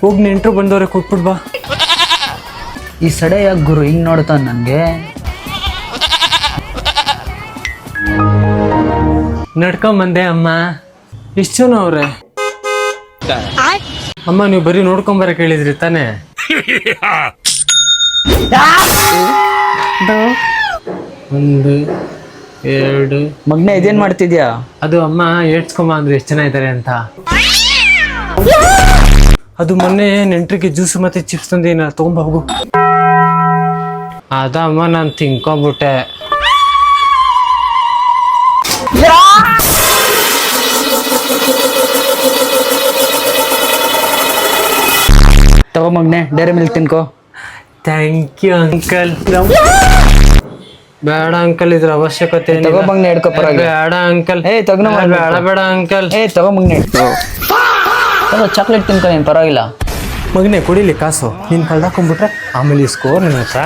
ಹೋಗಿ ನೆಂಟ್ರು ಬಂದವ್ರೆ ಕೊಟ್ಬಿಟ್ ಬಾ. ಈ ಸಡೆ ಯಾಕೆ ಗುರು ಹಿಂಗ್ ನೋಡ್ತಾನ ನನ್ಗೆ? ನಡ್ಕೊಂಬಂದೆ ಅಮ್ಮ. ಎಷ್ಟು ಜನ ಅವ್ರೆ? ಅಮ್ಮ ನೀವು ಬರೀ ನೋಡ್ಕೊಂಬರಕ್ ಹೇಳಿದ್ರಿ ತಾನೇ? ಒಂದು ಎರಡು. ಮಗ್ನೆ ಇದೇನ್ ಮಾಡ್ತಿದ್ಯಾ? ಅದು ಅಮ್ಮ ಏಡ್ಸ್ಕೊಂಬ ಅಂದ್ರೆ ಎಷ್ಟು ಜನ ಇದ್ದಾರೆ ಅಂತ. ಅದು ಮೊನ್ನೆ ನೆಂಟ್ರಿಗೆ ಜ್ಯೂಸ್ ಮತ್ತೆ ಚಿಪ್ಸ್ ತಂದೇನ ತಗೊಂಬ ಹೋಗು. ಅದಮ್ಮ ನಾನು ತಿನ್ಕೊಂಬಿಟ್ಟೆ. ತಗೋ ಮಗ್ನೆ ಡೈರಿ ಮಿಲ್ಕ್ ತಿನ್ಕೋ. Thank you uncle. ಬೇಡ ಅಂಕಲ್, ಇದ್ರ ಅವಶ್ಯಕತೆ ತಗೋ ಮಗ್ನೆ ಹಿಡ್ಕೊ ಪರವಾಗಿಲ್ಲ. ಬೇಡ ಅಂಕಲ್. ತಗ್ನ ಬೇಡ ಬೇಡ ಅಂಕಲ್. ತಗೋ ಮಗ್ನೆ ತಗೋ ಚಾಕ್ಲೇಟ್ ತಿನ್ಕೊ ನೀನ್ ಪರವಾಗಿಲ್ಲ. ಮಗನೇ ಕೊಡಿಲಿ ಕಾಸು. ನೀನ್ ಕಳ್ದಾಕೊಂಡ್ಬಿಟ್ರೆ ಆಮೇಲೆ ಇಸ್ಕೋ ನನ್ನ ಹತ್ರ.